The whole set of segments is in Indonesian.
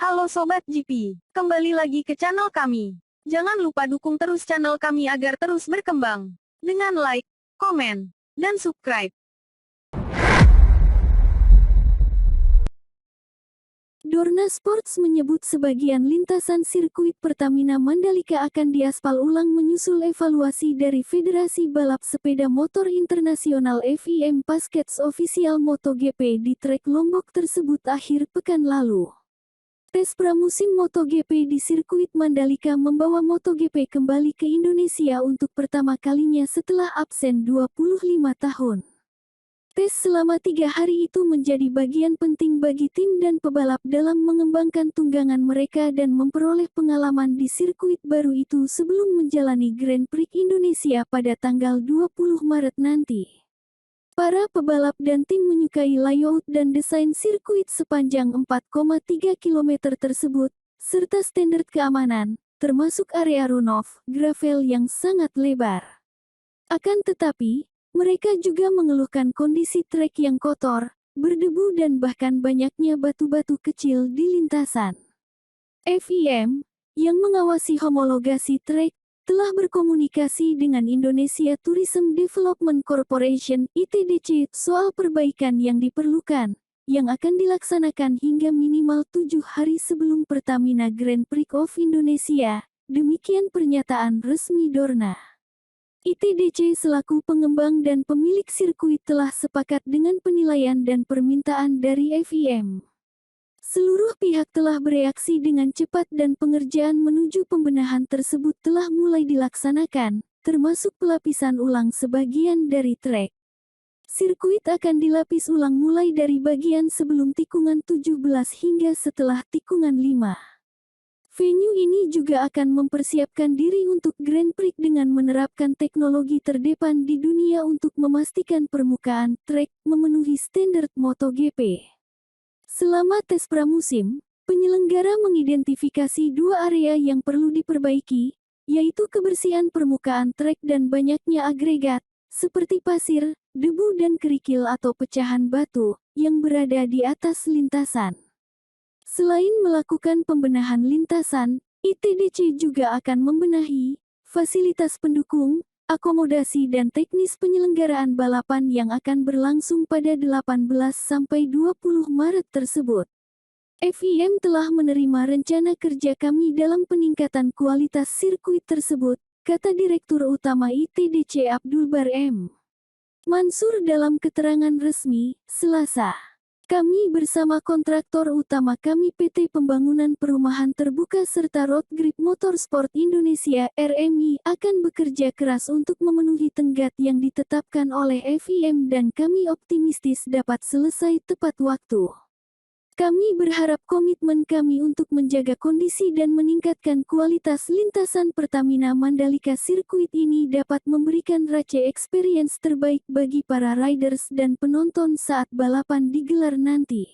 Halo Sobat GP, kembali lagi ke channel kami. Jangan lupa dukung terus channel kami agar terus berkembang. Dengan like, komen, dan subscribe. Dorna Sports menyebut sebagian lintasan sirkuit Pertamina Mandalika akan diaspal ulang menyusul evaluasi dari Federasi Balap Sepeda Motor Internasional FIM Paskets Official MotoGP di trek Lombok tersebut akhir pekan lalu. Tes pramusim MotoGP di sirkuit Mandalika membawa MotoGP kembali ke Indonesia untuk pertama kalinya setelah absen 25 tahun. Tes selama 3 hari itu menjadi bagian penting bagi tim dan pebalap dalam mengembangkan tunggangan mereka dan memperoleh pengalaman di sirkuit baru itu sebelum menjalani Grand Prix Indonesia pada tanggal 20 Maret nanti. Para pebalap dan tim menyukai layout dan desain sirkuit sepanjang 4,3 km tersebut, serta standar keamanan, termasuk area runoff, gravel yang sangat lebar. Akan tetapi, mereka juga mengeluhkan kondisi trek yang kotor, berdebu dan bahkan banyaknya batu-batu kecil di lintasan. FIM, yang mengawasi homologasi trek, telah berkomunikasi dengan Indonesia Tourism Development Corporation (ITDC) soal perbaikan yang diperlukan, yang akan dilaksanakan hingga minimal 7 hari sebelum Pertamina Grand Prix of Indonesia, demikian pernyataan resmi Dorna. ITDC selaku pengembang dan pemilik sirkuit telah sepakat dengan penilaian dan permintaan dari FIM. Seluruh pihak telah bereaksi dengan cepat dan pengerjaan menuju pembenahan tersebut telah mulai dilaksanakan, termasuk pelapisan ulang sebagian dari trek. Sirkuit akan dilapis ulang mulai dari bagian sebelum tikungan 17 hingga setelah tikungan 5. Venue ini juga akan mempersiapkan diri untuk Grand Prix dengan menerapkan teknologi terdepan di dunia untuk memastikan permukaan trek memenuhi standar MotoGP. Selama tes pramusim, penyelenggara mengidentifikasi 2 area yang perlu diperbaiki, yaitu kebersihan permukaan trek dan banyaknya agregat, seperti pasir, debu dan kerikil atau pecahan batu, yang berada di atas lintasan. Selain melakukan pembenahan lintasan, ITDC juga akan membenahi fasilitas pendukung, akomodasi dan teknis penyelenggaraan balapan yang akan berlangsung pada 18-20 Maret tersebut. FIM telah menerima rencana kerja kami dalam peningkatan kualitas sirkuit tersebut, kata Direktur Utama ITDC Abdul Bar M. Mansur dalam keterangan resmi, Selasa. Kami bersama kontraktor utama kami PT Pembangunan Perumahan Terbuka serta Road Grip Motorsport Indonesia (RMI) akan bekerja keras untuk memenuhi tenggat yang ditetapkan oleh FIM dan kami optimistis dapat selesai tepat waktu. Kami berharap komitmen kami untuk menjaga kondisi dan meningkatkan kualitas lintasan Pertamina Mandalika sirkuit ini dapat memberikan race experience terbaik bagi para riders dan penonton saat balapan digelar nanti.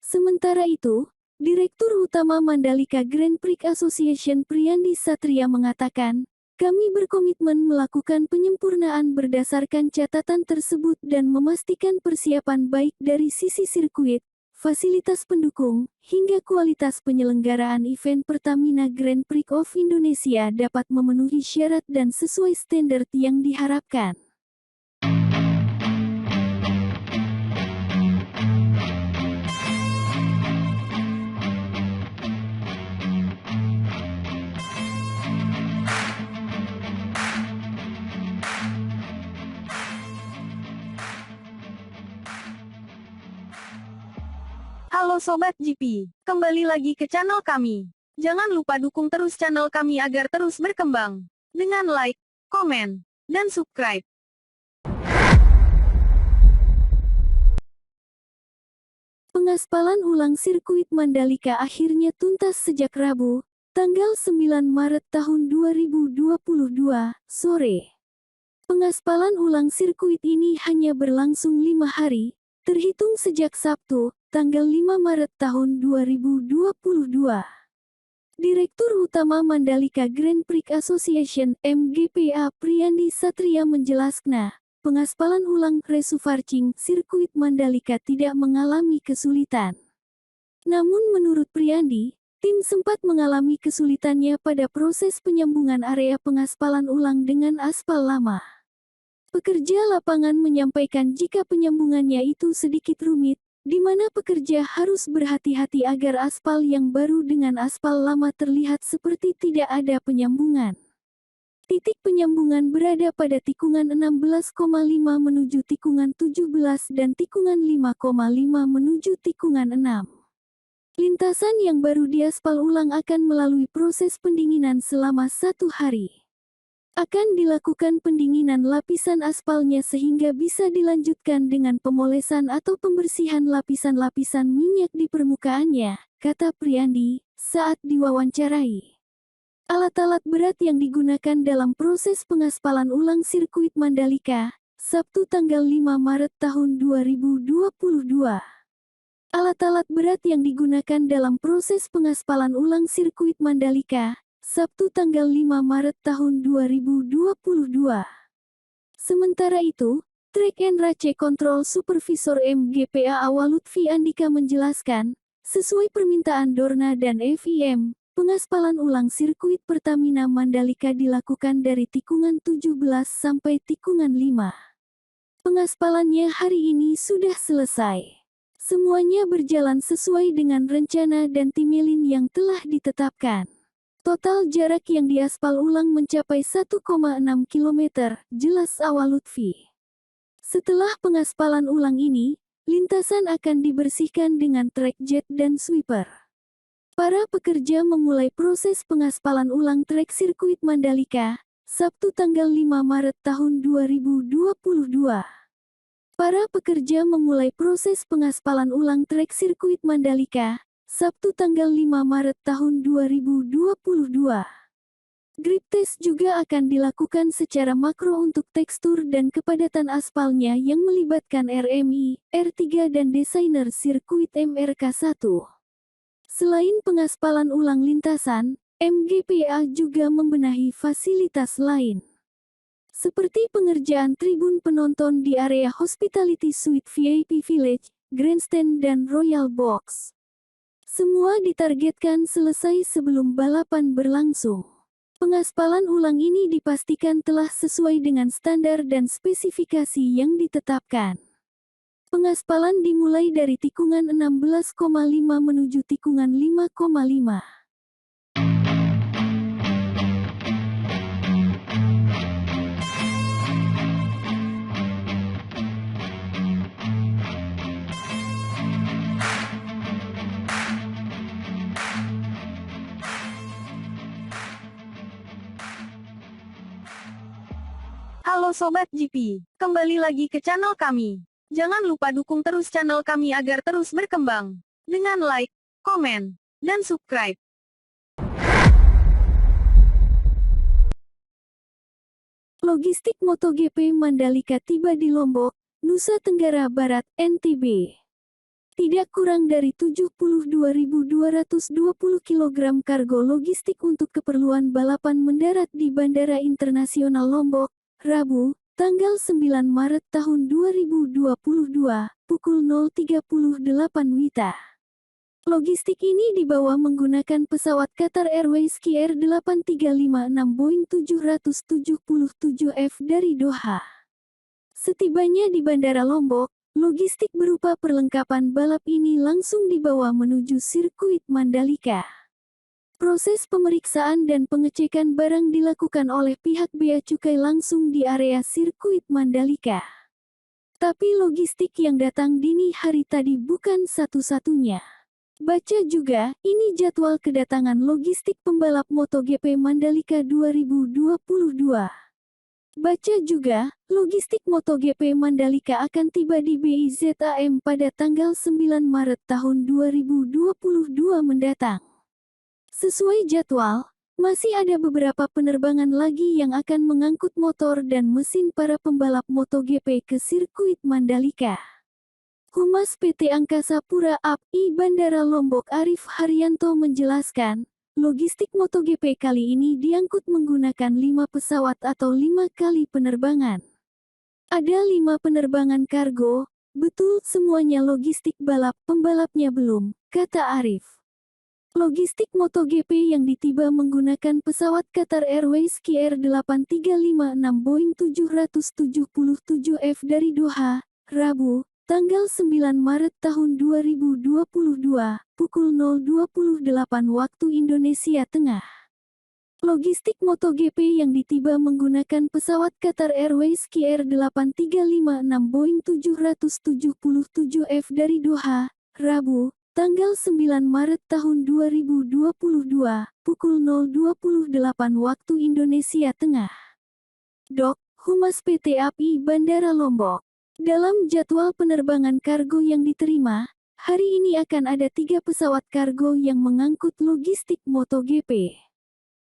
Sementara itu, Direktur Utama Mandalika Grand Prix Association Priyandi Satria mengatakan, kami berkomitmen melakukan penyempurnaan berdasarkan catatan tersebut dan memastikan persiapan baik dari sisi sirkuit, fasilitas pendukung, hingga kualitas penyelenggaraan event Pertamina Grand Prix of Indonesia dapat memenuhi syarat dan sesuai standar yang diharapkan. Halo Sobat GP, kembali lagi ke channel kami. Jangan lupa dukung terus channel kami agar terus berkembang. Dengan like, komen, dan subscribe. Pengaspalan ulang sirkuit Mandalika akhirnya tuntas sejak Rabu, tanggal 9 Maret tahun 2022, sore. Pengaspalan ulang sirkuit ini hanya berlangsung 5 hari, terhitung sejak Sabtu, tanggal 5 Maret tahun 2022. Direktur Utama Mandalika Grand Prix Association (MGPA) Priyandi Satria menjelaskan, pengaspalan ulang resufarching sirkuit Mandalika tidak mengalami kesulitan. Namun menurut Priyandi, tim sempat mengalami kesulitannya pada proses penyambungan area pengaspalan ulang dengan aspal lama. Pekerja lapangan menyampaikan jika penyambungannya itu sedikit rumit, di mana pekerja harus berhati-hati agar aspal yang baru dengan aspal lama terlihat seperti tidak ada penyambungan. Titik penyambungan berada pada tikungan 16,5 menuju tikungan 17 dan tikungan 5,5 menuju tikungan 6. Lintasan yang baru diaspal ulang akan melalui proses pendinginan selama 1 hari. Akan dilakukan pendinginan lapisan aspalnya sehingga bisa dilanjutkan dengan pemolesan atau pembersihan lapisan-lapisan minyak di permukaannya, kata Priyandi saat diwawancarai. Alat-alat berat yang digunakan dalam proses pengaspalan ulang sirkuit Mandalika, Sabtu tanggal 5 Maret tahun 2022. Alat-alat berat yang digunakan dalam proses pengaspalan ulang sirkuit Mandalika, Sabtu tanggal 5 Maret tahun 2022. Sementara itu, Track and Race Control Supervisor MGPA Awalutfi Andika menjelaskan, sesuai permintaan Dorna dan FIM, pengaspalan ulang sirkuit Pertamina Mandalika dilakukan dari tikungan 17 sampai tikungan 5. Pengaspalannya hari ini sudah selesai. Semuanya berjalan sesuai dengan rencana dan timeline yang telah ditetapkan. Total jarak yang diaspal ulang mencapai 1,6 km, jelas Awalutfi. Setelah pengaspalan ulang ini, lintasan akan dibersihkan dengan track jet dan sweeper. Para pekerja memulai proses pengaspalan ulang trek sirkuit Mandalika, Sabtu tanggal 5 Maret tahun 2022. Para pekerja memulai proses pengaspalan ulang trek sirkuit Mandalika, Sabtu tanggal 5 Maret tahun 2022. Grip test juga akan dilakukan secara makro untuk tekstur dan kepadatan aspalnya yang melibatkan RMI, R3 dan desainer sirkuit MRK1. Selain pengaspalan ulang lintasan, MGPA juga membenahi fasilitas lain. Seperti pengerjaan tribun penonton di area Hospitality Suite VIP Village, Grandstand dan Royal Box. Semua ditargetkan selesai sebelum balapan berlangsung. Pengaspalan ulang ini dipastikan telah sesuai dengan standar dan spesifikasi yang ditetapkan. Pengaspalan dimulai dari tikungan 16,5 menuju tikungan 5,5. Halo Sobat GP, kembali lagi ke channel kami. Jangan lupa dukung terus channel kami agar terus berkembang. Dengan like, komen, dan subscribe. Logistik MotoGP Mandalika tiba di Lombok, Nusa Tenggara Barat, NTB. Tidak kurang dari 72.220 kg kargo logistik untuk keperluan balapan mendarat di Bandara Internasional Lombok, Rabu, tanggal 9 Maret tahun 2022, pukul 0.38 WITA. Logistik ini dibawa menggunakan pesawat Qatar Airways KR8356 Boeing 777F dari Doha. Setibanya di Bandara Lombok, logistik berupa perlengkapan balap ini langsung dibawa menuju sirkuit Mandalika. Proses pemeriksaan dan pengecekan barang dilakukan oleh pihak Bea Cukai langsung di area sirkuit Mandalika. Tapi logistik yang datang dini hari tadi bukan satu-satunya. Baca juga, ini jadwal kedatangan logistik pembalap MotoGP Mandalika 2022. Baca juga, logistik MotoGP Mandalika akan tiba di BIZAM pada tanggal 9 Maret tahun 2022 mendatang. Sesuai jadwal, masih ada beberapa penerbangan lagi yang akan mengangkut motor dan mesin para pembalap MotoGP ke sirkuit Mandalika. Humas PT Angkasa Pura I Bandara Lombok Arif Haryanto menjelaskan, logistik MotoGP kali ini diangkut menggunakan 5 pesawat atau 5 kali penerbangan. Ada 5 penerbangan kargo, Betul, semuanya logistik balap, pembalapnya belum, kata Arif. Logistik MotoGP yang ditiba menggunakan pesawat Qatar Airways QR8356 Boeing 777F dari Doha, Rabu, tanggal 9 Maret tahun 2022, pukul 0.28 waktu Indonesia Tengah. Logistik MotoGP yang ditiba menggunakan pesawat Qatar Airways QR8356 Boeing 777F dari Doha, Rabu, tanggal 9 Maret tahun 2022, pukul 0.28 waktu Indonesia Tengah. Dok, Humas PT API Bandara Lombok. Dalam jadwal penerbangan kargo yang diterima, hari ini akan ada 3 pesawat kargo yang mengangkut logistik MotoGP.